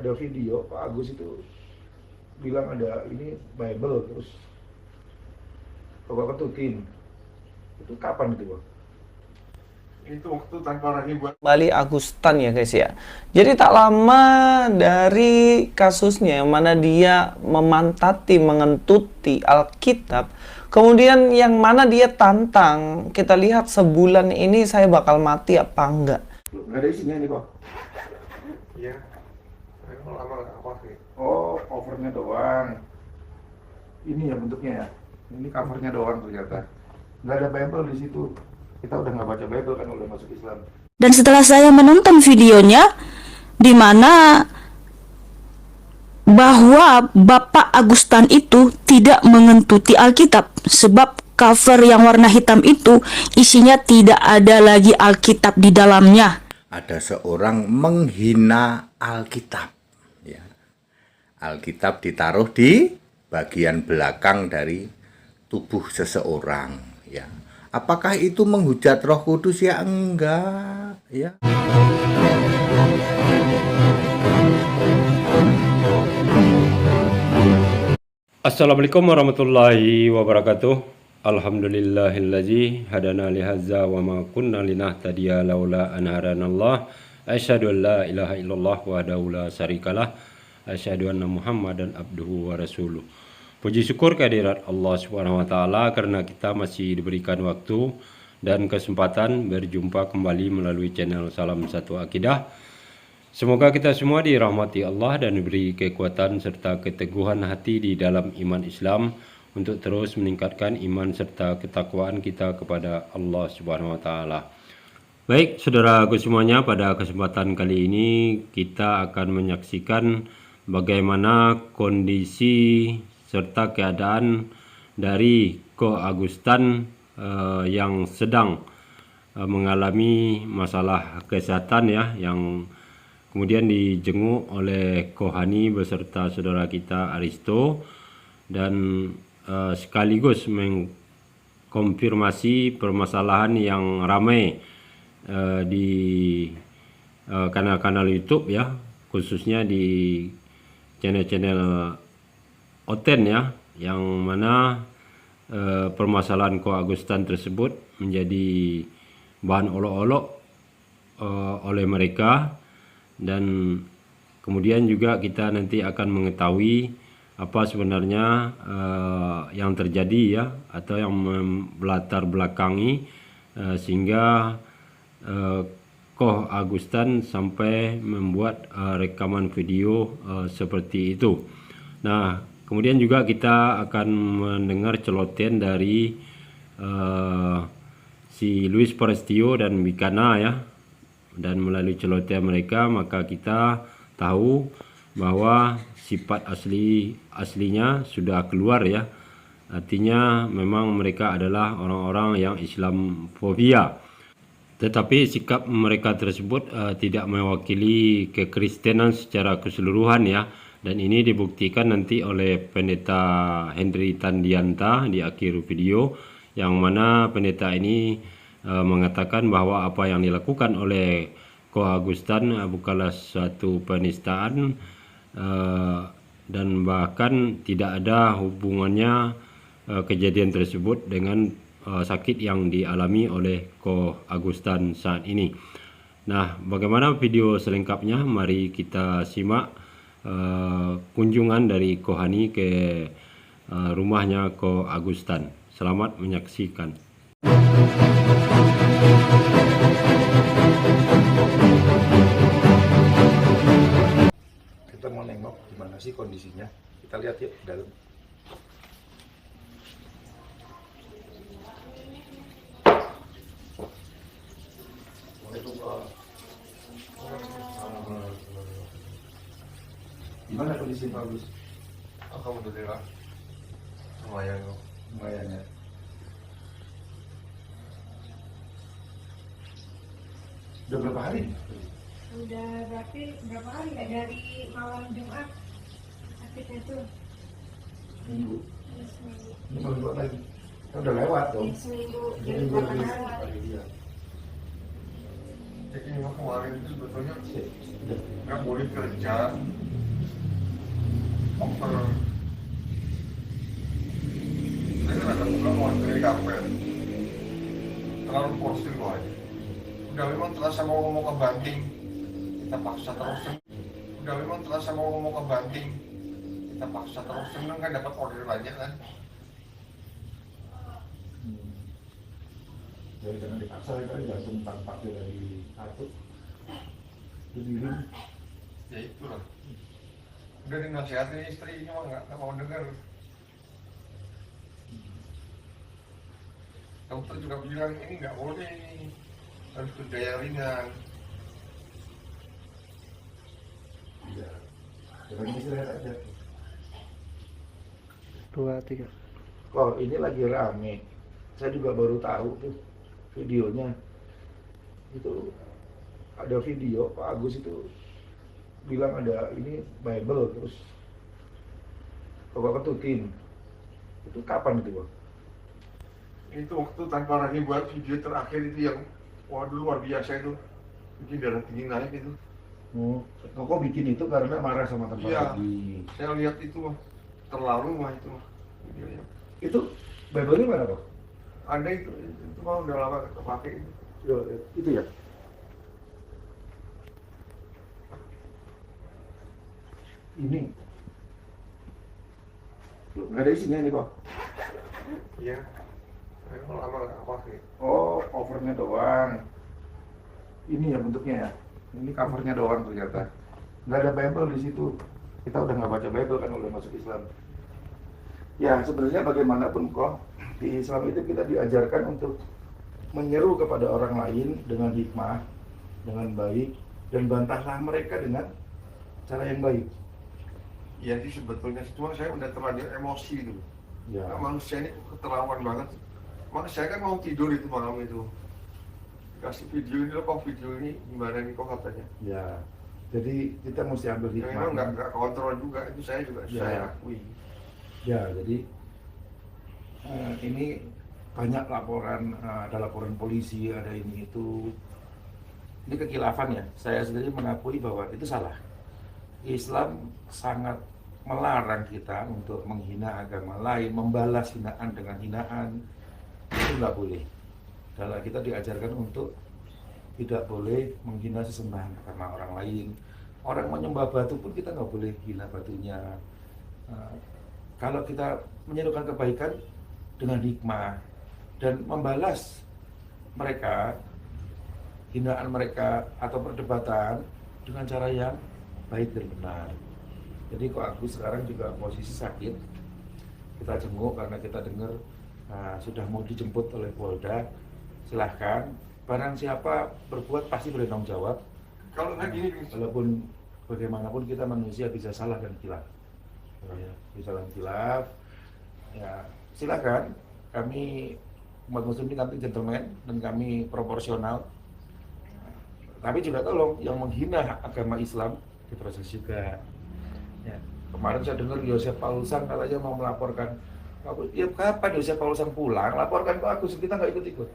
ada video Pak Agus itu bilang ada ini Bible, terus Bapak ketutin. Itu kapan itu, Bang? Itu waktu tanpa Rani buat Bali Agustan ya guys ya. Jadi tak lama dari kasusnya yang mana dia memantati, mengentuti Alkitab, kemudian yang mana dia tantang, kita lihat sebulan ini saya bakal mati apa enggak. Nggak ada isinya nih, Pak? ya, memang lama nggak apa sih. Oh, covernya doang. Ini ya bentuknya ya. Ini covernya doang ternyata. Nggak ada Bible di situ. Kita udah nggak baca Bible kan, udah masuk Islam. Dan setelah saya menonton videonya, di mana bahwa Bapak Agustan itu tidak mengentuti Alkitab, sebab cover yang warna hitam itu isinya tidak ada lagi Alkitab di dalamnya. Ada seorang menghina Alkitab. Ya. Alkitab ditaruh di bagian belakang dari tubuh seseorang. Ya. Apakah itu menghujat Roh Kudus? Ya enggak. Ya. Assalamualaikum warahmatullahi wabarakatuh. Alhamdulillahillazi hadana lihadza wa ma kunna linahtadiya laula an hadanallah. Asyhadu an la ilaha illallah wahdahu la syarikalah. Asyhadu anna Muhammadan abduhu wa rasuluh. Puji syukur kehadirat Allah Subhanahu wa taala karena kita masih diberikan waktu dan kesempatan berjumpa kembali melalui channel Salam Satu Akidah. Semoga kita semua dirahmati Allah dan diberi kekuatan serta keteguhan hati di dalam iman Islam untuk terus meningkatkan iman serta ketakwaan kita kepada Allah Subhanahu wa taala. Baik, saudaraku semuanya, pada kesempatan kali ini kita akan menyaksikan bagaimana kondisi serta keadaan dari Ko Agustan yang sedang mengalami masalah kesehatan ya, yang kemudian dijenguk oleh Kohani beserta saudara kita Aristo, dan sekaligus mengkonfirmasi permasalahan yang ramai di kanal-kanal YouTube ya, khususnya di channel-channel Oten ya, yang mana permasalahan Ko Agustan tersebut menjadi bahan olok-olok oleh mereka. Dan kemudian juga kita nanti akan mengetahui apa sebenarnya yang terjadi ya, atau yang melatar belakangi sehingga Ko Agustan sampai membuat rekaman video seperti itu. Nah, kemudian juga kita akan mendengar celotehan dari si Luis Prestio dan Bikana ya. Dan melalui celotehan mereka maka kita tahu bahwa sifat aslinya sudah keluar ya. Artinya memang mereka adalah orang-orang yang Islamfobia. Tetapi sikap mereka tersebut tidak mewakili kekristenan secara keseluruhan ya. Dan ini dibuktikan nanti oleh Pendeta Henry Tandianta di akhir video, yang mana pendeta ini mengatakan bahwa apa yang dilakukan oleh Ko Agustan bukanlah suatu penistaan dan bahkan tidak ada hubungannya kejadian tersebut dengan sakit yang dialami oleh Ko Agustan saat ini. Nah, bagaimana video selengkapnya? Mari kita simak kunjungan dari Kohani ke rumahnya Ko Agustan. Selamat menyaksikan. Kita mau nengok gimana sih kondisinya. Kita lihat yuk ke dalam. Gimana kondisi Pak Agus? Alhamdulillah, lumayan kok. Lumayan ya. Udah berapa hari? Udah berapa hari ya, dari malam Jumat sakitnya tuh. Minggu. Ya, seminggu. Ini mau buat lagi. Kan udah lewat dong. Ya, seminggu. Jadi Seminggu 8 lebih. hari. Iya. Jadi memang kemarin itu sebetulnya Udah. nggak boleh kerja, over. Saya kan ada buka mau dari kafe. Terlalu porsil kok aja. Udah memang terasa mau ke banting, kita paksa terus. Udah memang terasa mau ke banting, kita paksa terus. Seneng kan dapat order banyak kan. Jadi jangan dipaksa, kita langsung pakai dari kartu. Berdiri. Ya itulah. Udah dinasihatin istri, cuma nggak mau dengar. Dokter juga bilang ini nggak boleh ini, harus kerja ringan. Iya. Jangan istirahat aja. 2, 3. Oh, ini lagi rame. Saya juga baru tahu tuh videonya. Itu ada video Pak Agus itu bilang ada ini Bible terus Bapak ketutin. Itu kapan itu, Pak? Itu waktu tanpa lagi buat video terakhir itu yang waduh luar biasa itu, bikin darah tinggi naik itu. Kok bikin itu karena marah sama teman Iya, lagi. saya lihat itu mah terlalu mah itu mah videonya. Itu Bible-nya mana, Pak? Ada itu mah udah lama nggak kepake itu. Itu ya. Ini loh, nggak ada isinya ini, Pak. Iya, memang lama nggak kepake. Oh, covernya doang. Ini ya bentuknya ya. Ini covernya doang ternyata. Nggak ada Bible di situ. Kita udah nggak baca Bible kan udah masuk Islam. Ya sebenarnya bagaimanapun kok di Islam itu kita diajarkan untuk menyeru kepada orang lain dengan hikmah, dengan baik, dan bantahlah mereka dengan cara yang baik. Iya sih sebetulnya, cuma saya udah terlanjur emosi itu. Ya. Nah, manusia ini keterlaluan banget. Makanya saya kan mau tidur itu malam itu. Kasih video ini, kok video ini gimana nih kok katanya. Ya. Jadi kita mesti ambil Ya, hikmah. memang nggak kontrol juga, itu saya juga Ya. saya akui. Ya, jadi ini banyak laporan, ada laporan polisi, ada ini itu. Ini kekhilafan ya. Saya sendiri mengakui bahwa itu salah. Islam sangat melarang kita untuk menghina agama lain, membalas hinaan dengan hinaan. Itu nggak boleh. Kalau kita diajarkan untuk tidak boleh menghina sesembahan agama orang lain. Orang menyembah batu pun kita nggak boleh hina batunya. Kalau kita menyerukan kebaikan dengan hikmah dan membalas mereka, hinaan mereka atau perdebatan dengan cara yang baik dan benar. Jadi kok aku sekarang juga posisi sakit, kita jenguk karena kita dengar sudah mau dijemput oleh Polda. Silahkan, barang siapa berbuat pasti bertanggung jawab. Kalau nggak gini, Walaupun bagaimanapun kita manusia bisa salah dan khilaf. Ya, bisa salah dan khilaf. Ya, silakan. Kami umat muslim ini nanti gentleman dan kami proporsional. Tapi juga tolong yang menghina agama Islam diproses juga. Ya, kemarin saya dengar Yosef Paulusan katanya mau melaporkan. Ya kapan Yosef Paulusan pulang? Laporkan ke Agus, kita nggak ikut-ikut.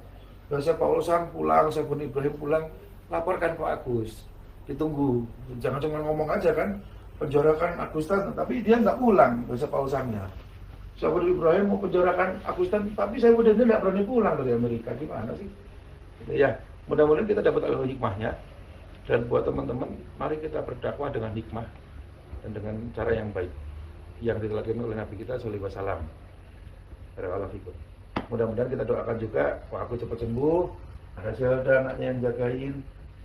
Yosef Paulusan pulang, Saiful Ibrahim pulang, laporkan ke Agus. Ditunggu, jangan cuma ngomong aja kan, penjarakan Agustan, tapi dia nggak pulang Yosef Paulusannya. Saiful Ibrahim mau penjarakan Agustan, tapi saya udah nggak berani pulang dari Amerika, gimana sih? Ya, mudah-mudahan kita dapat hikmahnya. Dan buat teman-teman, mari kita berdakwah dengan hikmah dan dengan cara yang baik yang diteladan oleh Nabi kita sallallahu alaihi wasallam. Barakallahu fikum. Mudah-mudahan kita doakan juga Pak Agus cepat sembuh, ada Zelda anaknya yang jagain,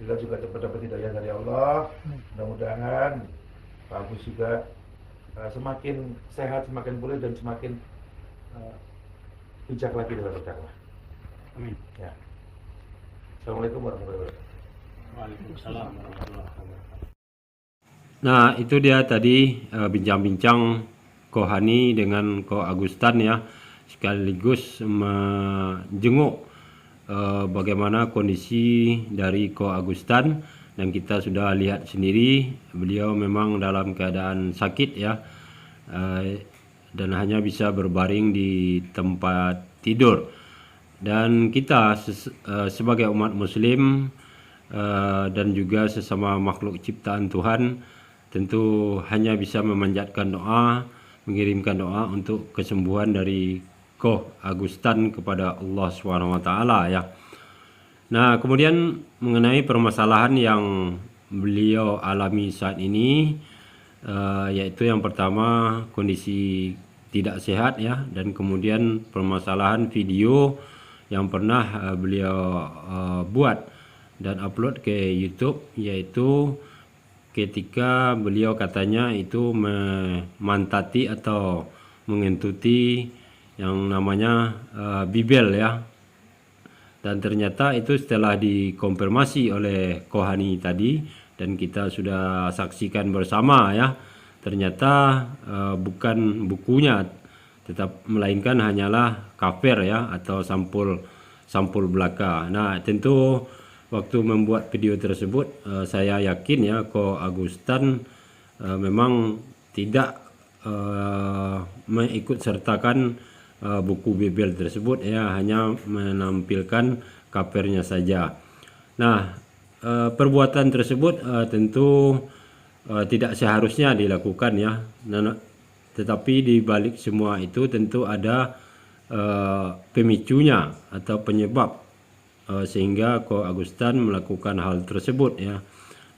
kita juga cepat dapat hidayah dari Allah. Mudah-mudahan Pak Agus juga semakin sehat, semakin pulih dan semakin bijak lagi dalam berdakwah. Amin. Ya. Assalamualaikum warahmatullahi wabarakatuh. Waalaikumsalam warahmatullahi wabarakatuh. Nah, itu dia tadi bincang-bincang Ko Hani dengan Ko Agustan ya, sekaligus menjenguk bagaimana kondisi dari Ko Agustan, dan kita sudah lihat sendiri beliau memang dalam keadaan sakit ya, dan hanya bisa berbaring di tempat tidur. Dan kita sebagai umat muslim dan juga sesama makhluk ciptaan Tuhan tentu hanya bisa memanjatkan doa, mengirimkan doa untuk kesembuhan dari Ko Agustan kepada Allah SWT ya. Nah, kemudian mengenai permasalahan yang beliau alami saat ini, yaitu yang pertama kondisi tidak sehat ya, dan kemudian permasalahan video yang pernah beliau buat dan upload ke YouTube, yaitu ketika beliau katanya itu memantati atau mengentuti yang namanya Bibel ya. Dan ternyata itu setelah dikonfirmasi oleh Kohani tadi dan kita sudah saksikan bersama ya, ternyata bukan bukunya, melainkan hanyalah cover ya, atau sampul belaka. Nah, tentu waktu membuat video tersebut saya yakin ya Ko Agustan memang tidak mengikut sertakan buku Bibel tersebut ya, hanya menampilkan covernya saja. Nah, perbuatan tersebut tentu tidak seharusnya dilakukan ya. Tetapi di balik semua itu tentu ada pemicunya atau penyebab sehingga Ko Agustan melakukan hal tersebut ya.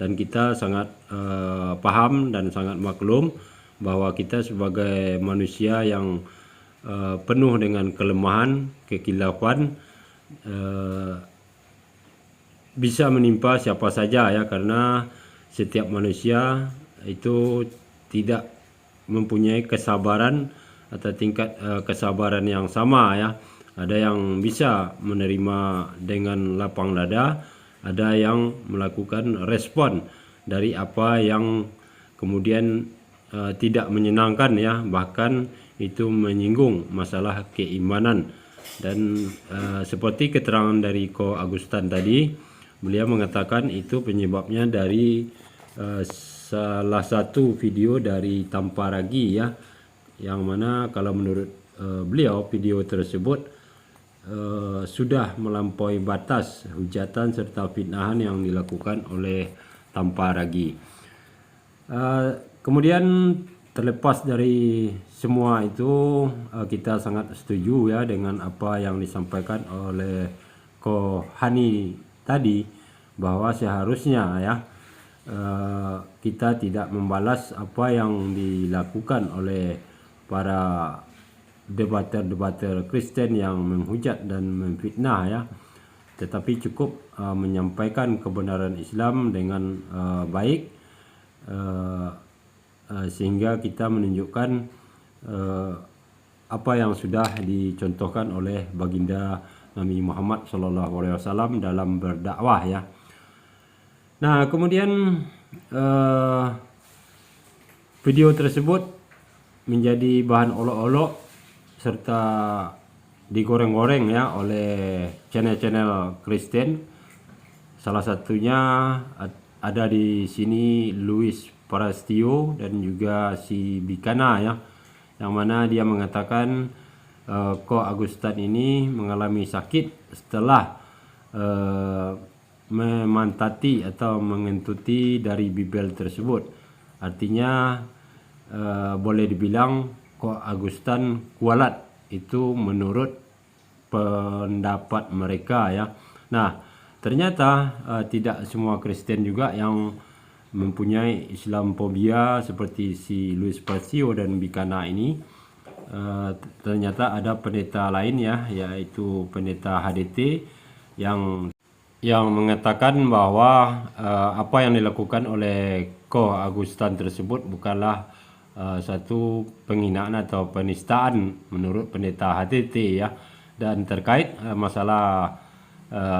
Dan kita sangat paham dan sangat maklum bahwa kita sebagai manusia yang penuh dengan kelemahan, kekilafan, bisa menimpa siapa saja ya, karena setiap manusia itu tidak mempunyai kesabaran atau tingkat kesabaran yang sama ya. Ada yang bisa menerima dengan lapang dada, ada yang melakukan respon dari apa yang kemudian tidak menyenangkan ya, bahkan itu menyinggung masalah keimanan. Dan seperti keterangan dari Ko Agustan tadi, beliau mengatakan itu penyebabnya dari salah satu video dari Tamparagi ya, yang mana kalau menurut beliau video tersebut sudah melampaui batas hujatan serta fitnahan yang dilakukan oleh Tamparagi. Kemudian terlepas dari semua itu, kita sangat setuju ya dengan apa yang disampaikan oleh Kohani tadi, bahwa seharusnya ya kita tidak membalas apa yang dilakukan oleh para debater-debater Kristen yang menghujat dan memfitnah ya, tetapi cukup menyampaikan kebenaran Islam dengan baik, sehingga kita menunjukkan apa yang sudah dicontohkan oleh baginda Nabi Muhammad SAW dalam berdakwah ya. Nah, kemudian video tersebut menjadi bahan olok-olok serta digoreng-goreng ya oleh channel-channel Kristen. Salah satunya ada di sini Louis Prastio dan juga si Bikana ya, yang mana dia mengatakan Ko Agustan ini mengalami sakit setelah memantati atau mengentuti dari Bibel tersebut. Artinya boleh dibilang Ko Agustan kualat, itu menurut pendapat mereka ya. Nah, ternyata tidak semua Kristen juga yang mempunyai Islamfobia seperti si Louis Prastio dan Bikana ini. Ternyata ada pendeta lain ya, yaitu pendeta HDT yang mengatakan bahwa apa yang dilakukan oleh Ko Agustan tersebut bukanlah satu penghinaan atau penistaan menurut pendeta HDT ya. Dan terkait masalah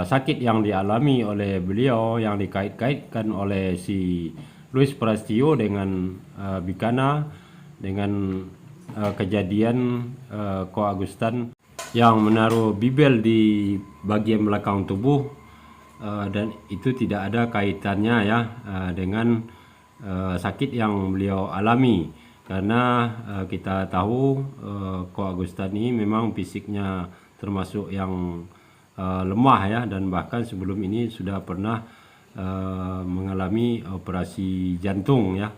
sakit yang dialami oleh beliau yang dikait-kaitkan oleh si Louis Prastio dengan Bikana, dengan kejadian Ko Agustan yang menaruh Bibel di bagian belakang tubuh, dan itu tidak ada kaitannya ya dengan sakit yang beliau alami, karena kita tahu Ko Agustan ini memang fisiknya termasuk yang lemah ya, dan bahkan sebelum ini sudah pernah mengalami operasi jantung ya.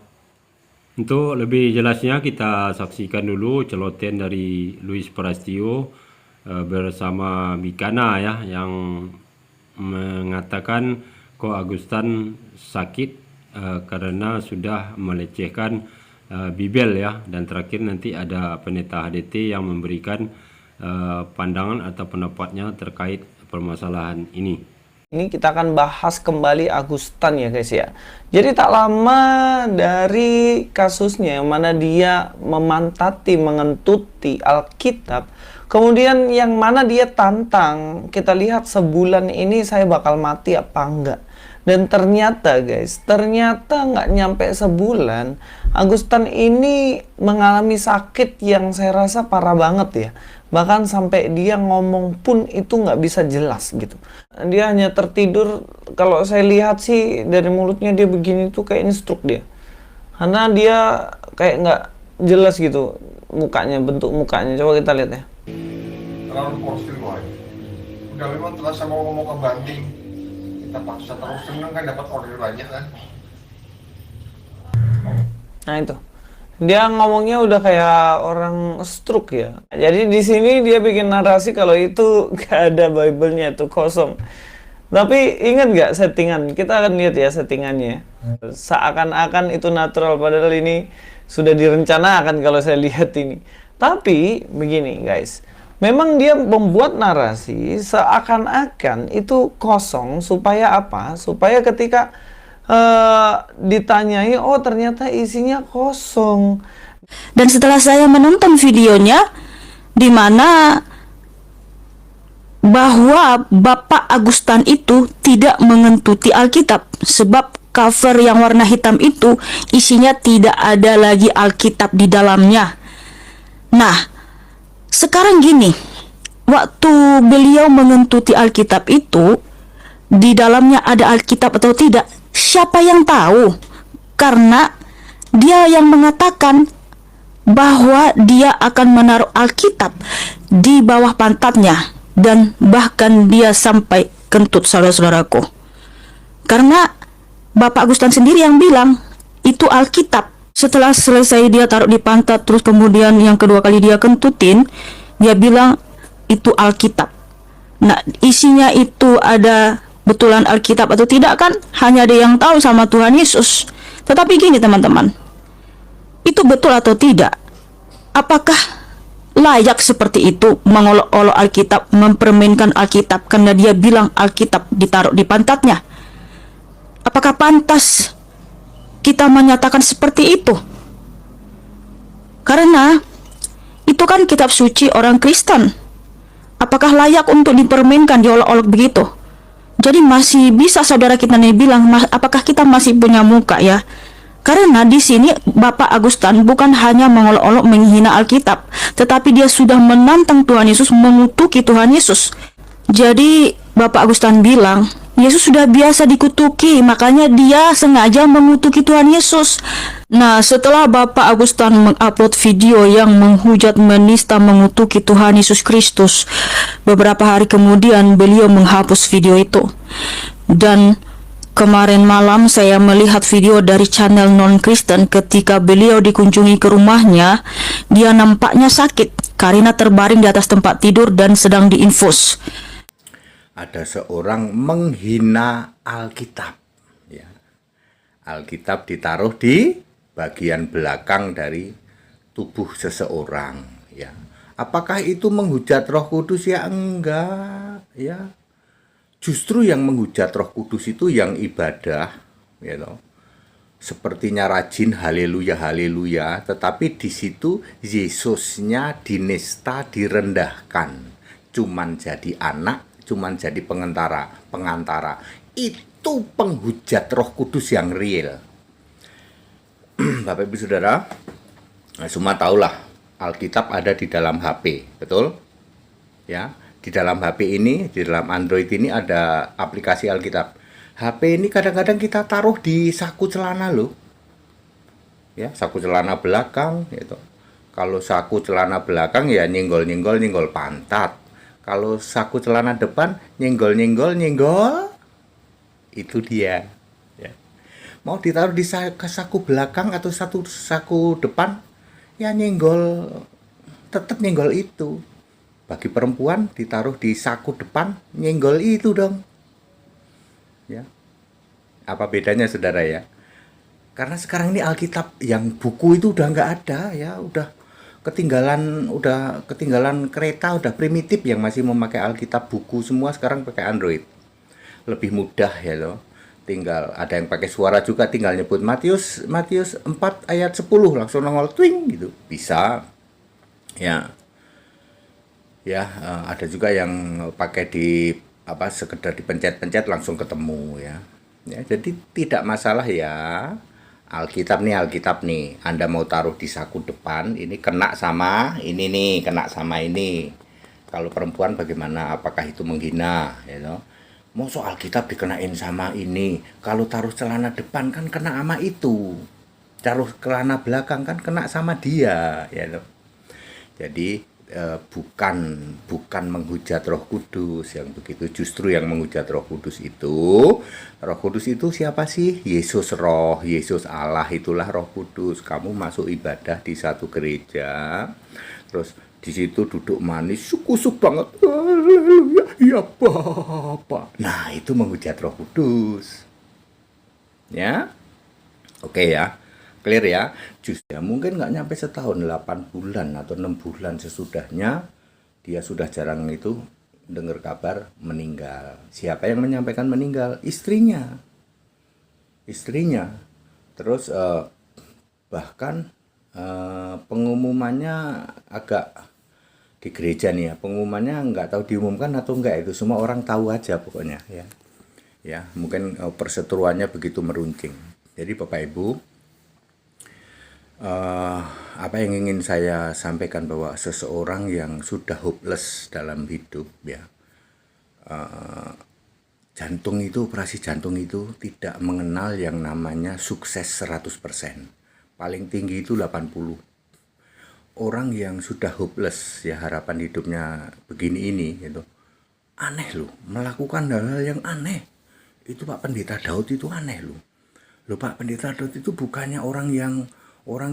Untuk lebih jelasnya kita saksikan dulu celotehan dari Luis Prastio bersama Bikana ya, yang mengatakan Ko Agustan sakit karena sudah melecehkan Bibel ya, dan terakhir nanti ada pendeta HDT yang memberikan pandangan atau pendapatnya terkait permasalahan ini. Ini kita akan bahas kembali Agustan ya guys ya. Jadi tak lama dari kasusnya yang mana dia memantati, mengentuti Alkitab, kemudian yang mana dia tantang, kita lihat sebulan ini saya bakal mati apa enggak. Dan ternyata guys, ternyata nggak nyampe sebulan, Agustan ini mengalami sakit yang saya rasa parah banget ya. Bahkan sampai dia ngomong pun itu nggak bisa jelas gitu. Dia hanya tertidur, kalau saya lihat sih dari mulutnya dia begini tuh kayak stroke dia. Karena dia kayak nggak jelas gitu mukanya, bentuk mukanya. Coba kita lihat ya. Terlalu porsi aja. Udah memang terasa mau ke banting, kita paksa terus, seneng kan dapat order banyak kan. Nah itu. Dia ngomongnya udah kayak orang stroke ya. Jadi di sini dia bikin narasi kalau itu gak ada Bible-nya, itu kosong. Tapi ingat gak settingan? Kita akan lihat ya settingannya. Seakan-akan itu natural, padahal ini sudah direncanakan kalau saya lihat ini. Tapi begini guys, memang dia membuat narasi seakan-akan itu kosong supaya apa? Supaya ketika ditanyai, oh ternyata isinya kosong. Dan setelah saya menonton videonya, di mana bahwa Bapak Agustan itu tidak mengentuti Alkitab, sebab cover yang warna hitam itu isinya tidak ada lagi Alkitab di dalamnya. Nah, sekarang gini, waktu beliau mengentuti Alkitab itu, di dalamnya ada Alkitab atau tidak, siapa yang tahu? Karena dia yang mengatakan bahwa dia akan menaruh Alkitab di bawah pantatnya, dan bahkan dia sampai kentut, saudara-saudaraku. Karena Bapak Agustan sendiri yang bilang itu Alkitab. Setelah selesai dia taruh di pantat, terus kemudian yang kedua kali dia kentutin, dia bilang itu Alkitab. Nah, isinya itu ada betulan Alkitab atau tidak kan hanya ada yang tahu sama Tuhan Yesus. Tetapi gini teman-teman, itu betul atau tidak? Apakah layak seperti itu mengolok-olok Alkitab, mempermainkan Alkitab karena dia bilang Alkitab ditaruh di pantatnya? Apakah pantas kita menyatakan seperti itu? Karena itu kan kitab suci orang Kristen. Apakah layak untuk dipermainkan, diolok-olok begitu? Jadi masih bisa saudara kita nih bilang, apakah kita masih punya muka ya? Karena di sini Bapak Agustan bukan hanya mengolok-olok menghina Alkitab, tetapi dia sudah menantang Tuhan Yesus, mengutuki Tuhan Yesus. Jadi Bapak Agustan bilang, Yesus sudah biasa dikutuki, makanya dia sengaja mengutuki Tuhan Yesus. Nah, setelah Bapak Agustan mengupload video yang menghujat, menista, mengutuki Tuhan Yesus Kristus, beberapa hari kemudian beliau menghapus video itu. Dan kemarin malam saya melihat video dari channel non-Kristen ketika beliau dikunjungi ke rumahnya. Dia nampaknya sakit karena terbaring di atas tempat tidur dan sedang diinfus. Ada seorang menghina Alkitab ya. Alkitab ditaruh di bagian belakang dari tubuh seseorang ya. Apakah itu menghujat Roh Kudus? Ya enggak ya. Justru yang menghujat Roh Kudus itu yang ibadah you know. Sepertinya rajin haleluya haleluya, tetapi di situ Yesusnya dinista, direndahkan, cuman jadi anak, cuman jadi pengantara. Itu penghujat Roh Kudus yang real. Bapak Ibu Saudara, semua tahulah Alkitab ada di dalam HP, betul? Ya, di dalam HP ini, di dalam Android ini ada aplikasi Alkitab. HP ini kadang-kadang kita taruh di saku celana loh. Ya, saku celana belakang gitu. Kalau saku celana belakang ya nyenggol pantat. Kalau saku celana depan nyenggol, itu dia. Ya. mau ditaruh di saku belakang atau satu saku depan, ya nyenggol, tetap nyenggol itu. Bagi perempuan ditaruh di saku depan, nyenggol itu dong. Ya. Apa bedanya saudara ya? Karena sekarang ini Alkitab yang buku itu udah nggak ada ya, udah ketinggalan kereta, udah primitif yang masih memakai Alkitab buku, semua sekarang pakai Android. Lebih mudah ya loh. Tinggal ada yang pakai suara juga, tinggal nyebut Matius 4 ayat 10 langsung nongol twing gitu. Bisa. Ya. Ya, ada juga yang pakai di sekedar dipencet-pencet langsung ketemu ya. Ya, jadi tidak masalah ya. Alkitab nih, Anda mau taruh di saku depan, ini kena sama ini nih, kena sama ini. Kalau perempuan bagaimana? Apakah itu menghina? You know? Mau soal Alkitab dikenain sama ini, kalau taruh celana depan kan kena sama itu. Taruh celana belakang kan kena sama dia, ya you know? Jadi bukan menghujat Roh Kudus yang begitu, justru yang menghujat Roh Kudus itu siapa sih? Yesus Roh, Yesus Allah, itulah Roh Kudus. Kamu masuk ibadah di satu gereja, terus di situ duduk manis, kusuk banget, haleluya, ya Bapa. Nah, itu menghujat Roh Kudus. Ya, oke ya. Clear ya, justru mungkin nggak nyampe setahun, 8 bulan atau 6 bulan sesudahnya dia sudah jarang itu dengar kabar meninggal. Siapa yang menyampaikan meninggal? Istrinya. Terus bahkan pengumumannya agak di gereja nih ya, pengumumannya nggak tahu diumumkan atau enggak, itu semua orang tahu aja pokoknya ya. Ya, mungkin perseteruannya begitu meruncing. Jadi Bapak Ibu, apa yang ingin saya sampaikan bahwa seseorang yang sudah hopeless dalam hidup ya, operasi jantung itu tidak mengenal yang namanya sukses 100%. Paling tinggi itu 80. Orang yang sudah hopeless ya, harapan hidupnya begini ini gitu. Aneh loh, melakukan hal-hal yang aneh. Itu Pak Pendeta Daud itu aneh loh. Pak Pendeta Daud itu bukannya orang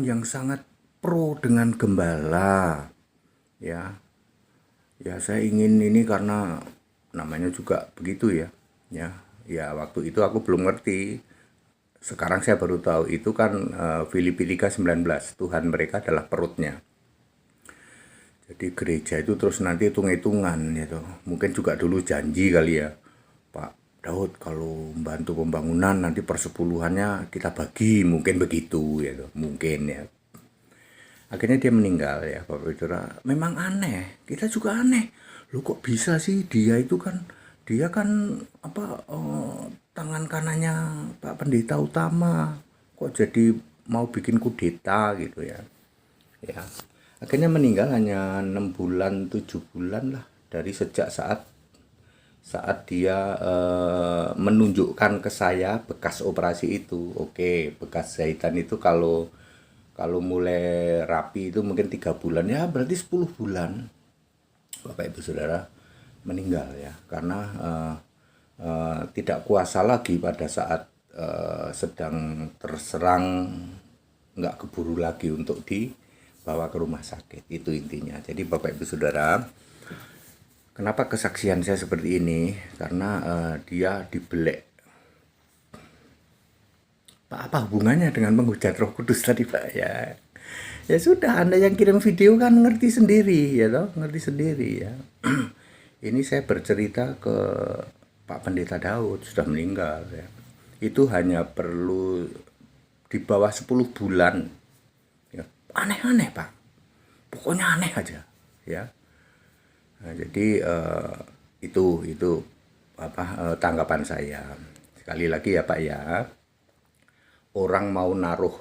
yang sangat pro dengan gembala ya saya ingin ini karena namanya juga begitu ya waktu itu aku belum ngerti, sekarang saya baru tahu itu kan Filipi 3:19, Tuhan mereka adalah perutnya. Jadi gereja itu terus nanti hitung-hitungan gitu, mungkin juga dulu janji kali ya, Pak Daud kalau membantu pembangunan nanti persepuluhannya kita bagi, mungkin begitu ya, mungkin ya. Akhirnya dia meninggal ya Bapak Ibu. Memang aneh, kita juga aneh. Lu kok bisa sih dia kan tangan kanannya Pak Pendeta Utama, kok jadi mau bikin kudeta gitu ya. Ya. Akhirnya meninggal hanya 6 bulan 7 bulan lah dari sejak saat dia menunjukkan ke saya bekas operasi itu. Oke, bekas jahitan itu kalau mulai rapi itu mungkin 3 bulan ya, berarti 10 bulan Bapak Ibu Saudara meninggal ya, karena tidak kuasa lagi pada saat sedang terserang, nggak keburu lagi untuk dibawa ke rumah sakit, itu intinya. Jadi Bapak Ibu Saudara, kenapa kesaksian saya seperti ini? Karena dia dibelek. Pak, apa hubungannya dengan menghujat Roh Kudus tadi Pak? Ya sudah, Anda yang kirim video kan ngerti sendiri ya toh, ngerti sendiri ya. Ini saya bercerita ke Pak Pendeta Daud, sudah meninggal ya. Itu hanya perlu di bawah 10 bulan. Ya, aneh-aneh Pak. Pokoknya aneh aja ya. Nah, jadi itu tanggapan saya. Sekali lagi ya Pak ya. Orang mau naruh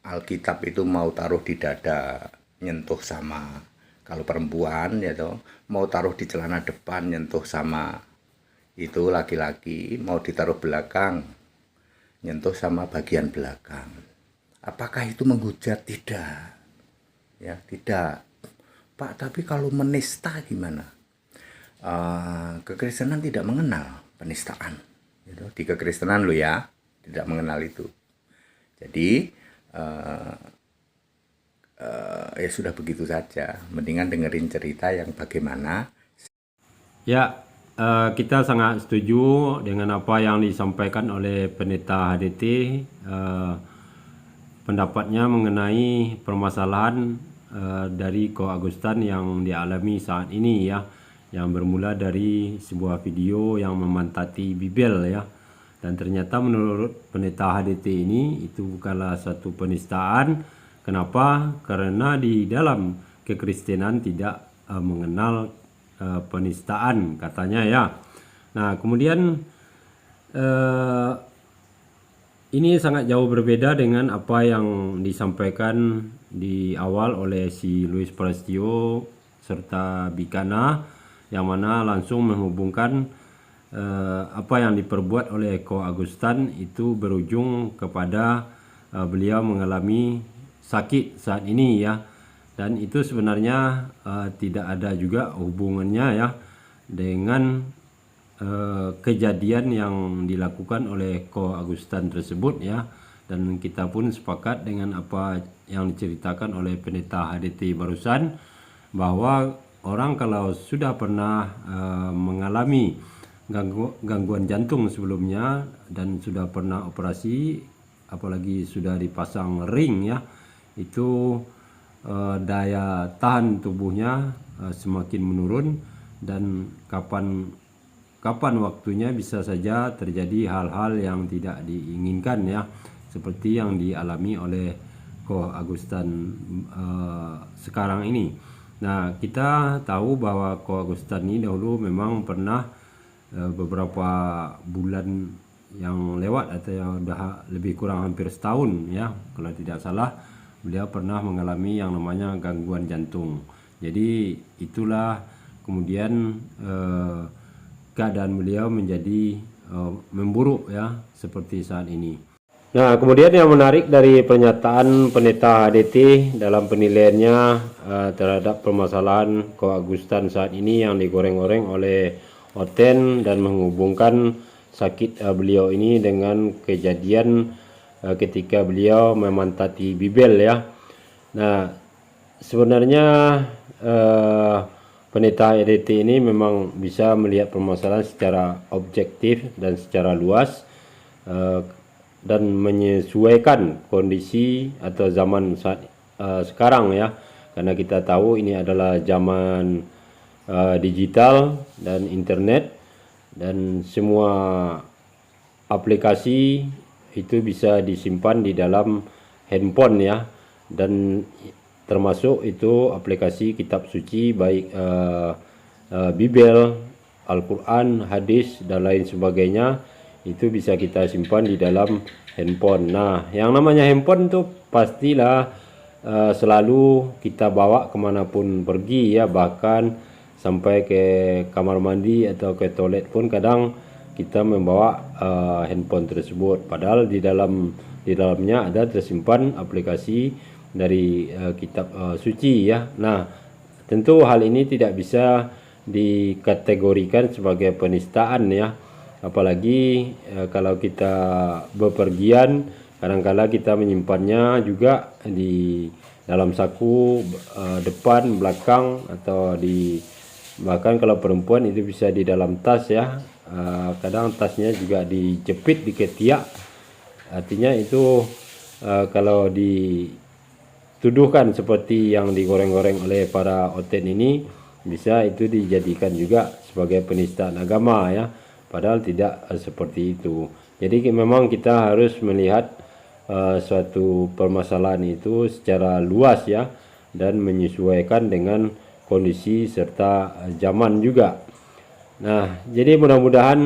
Alkitab itu mau taruh di dada, nyentuh sama. Kalau perempuan ya toh, mau taruh di celana depan, nyentuh sama. Itu laki-laki mau ditaruh belakang, nyentuh sama bagian belakang. Apakah itu menghujat? Tidak. Ya, tidak. Pak, tapi kalau menista gimana? Kekristenan tidak mengenal penistaan. Gitu. Di kekristenan lo ya, tidak mengenal itu. Jadi ya sudah begitu saja. Mendingan dengerin cerita yang bagaimana. Ya, kita sangat setuju dengan apa yang disampaikan oleh Pendeta HDT. Pendapatnya mengenai permasalahan dari Ko Agustan yang dialami saat ini ya, yang bermula dari sebuah video yang memantati Bibel ya, dan ternyata menurut Pendeta HDT ini itu bukanlah satu penistaan. Kenapa? Karena di dalam kekristenan tidak mengenal penistaan katanya ya. Nah kemudian ini sangat jauh berbeda dengan apa yang disampaikan di awal oleh si Luis Prastio serta Bikana, yang mana langsung menghubungkan apa yang diperbuat oleh Ko Agustan itu berujung kepada beliau mengalami sakit saat ini ya, dan itu sebenarnya tidak ada juga hubungannya ya dengan kejadian yang dilakukan oleh Ko Agustan tersebut ya, dan kita pun sepakat dengan apa yang diceritakan oleh Pendeta HDT barusan, bahwa orang kalau sudah pernah mengalami gangguan jantung sebelumnya dan sudah pernah operasi, apalagi sudah dipasang ring ya, itu daya tahan tubuhnya semakin menurun, dan kapan waktunya bisa saja terjadi hal-hal yang tidak diinginkan ya, seperti yang dialami oleh Ko Agustan sekarang ini. Nah kita tahu bahwa Ko Agustan ini dahulu memang pernah beberapa bulan yang lewat atau yang sudah lebih kurang hampir setahun ya kalau tidak salah, beliau pernah mengalami yang namanya gangguan jantung. Jadi itulah kemudian keadaan beliau menjadi memburuk ya seperti saat ini. Nah kemudian yang menarik dari pernyataan Pendeta HDT dalam penilaiannya terhadap permasalahan Ko Agustan saat ini yang digoreng-goreng oleh Oten, dan menghubungkan sakit beliau ini dengan kejadian ketika beliau memantati Bibel ya. Nah sebenarnya Pendeta HDT ini memang bisa melihat permasalahan secara objektif dan secara luas dan menyesuaikan kondisi atau zaman saat sekarang ya, karena kita tahu ini adalah zaman digital dan internet, dan semua aplikasi itu bisa disimpan di dalam handphone ya, dan termasuk itu aplikasi kitab suci baik Bibel, Al-Quran, hadis dan lain sebagainya, itu bisa kita simpan di dalam handphone. Nah yang namanya handphone itu pastilah selalu kita bawa kemanapun pergi ya, bahkan sampai ke kamar mandi atau ke toilet pun kadang kita membawa handphone tersebut, padahal di dalamnya ada tersimpan aplikasi dari kitab suci ya. Nah tentu hal ini tidak bisa dikategorikan sebagai penistaan ya, apalagi kalau kita bepergian, kadang-kala kita menyimpannya juga di dalam saku depan, belakang, atau bahkan kalau perempuan itu bisa di dalam tas ya. Kadang tasnya juga dijepit di ketiak, artinya itu kalau dituduhkan seperti yang digoreng-goreng oleh para oten ini, bisa itu dijadikan juga sebagai penistaan agama ya, padahal tidak seperti itu. Jadi memang kita harus melihat suatu permasalahan itu secara luas ya, dan menyesuaikan dengan kondisi serta zaman juga. Nah jadi mudah-mudahan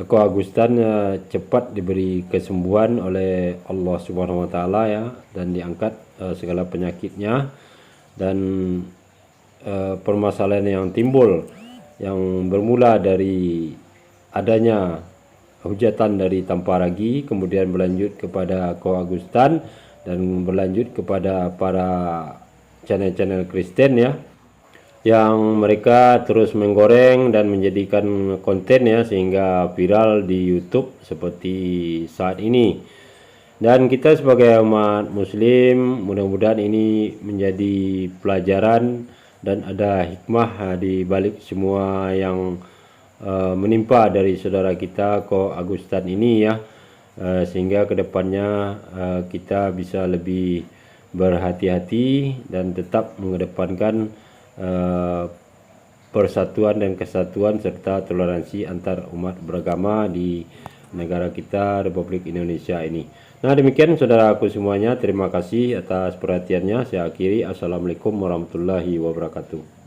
Ko Agustan cepat diberi kesembuhan oleh Allah Subhanahu wa taala ya, dan diangkat segala penyakitnya, dan permasalahan yang timbul yang bermula dari adanya hujatan dari Tamparagi, kemudian berlanjut kepada Ko Agustan, dan berlanjut kepada para channel-channel Kristen ya, yang mereka terus menggoreng dan menjadikan konten ya sehingga viral di YouTube seperti saat ini. Dan kita sebagai umat muslim, mudah-mudahan ini menjadi pelajaran dan ada hikmah di balik semua yang menimpa dari saudara kita Ko Agustan ini ya, sehingga kedepannya kita bisa lebih berhati-hati dan tetap mengedepankan persatuan dan kesatuan serta toleransi antar umat beragama di negara kita Republik Indonesia ini. Nah, demikian saudaraku semuanya, terima kasih atas perhatiannya. Saya akhiri. Assalamualaikum warahmatullahi wabarakatuh.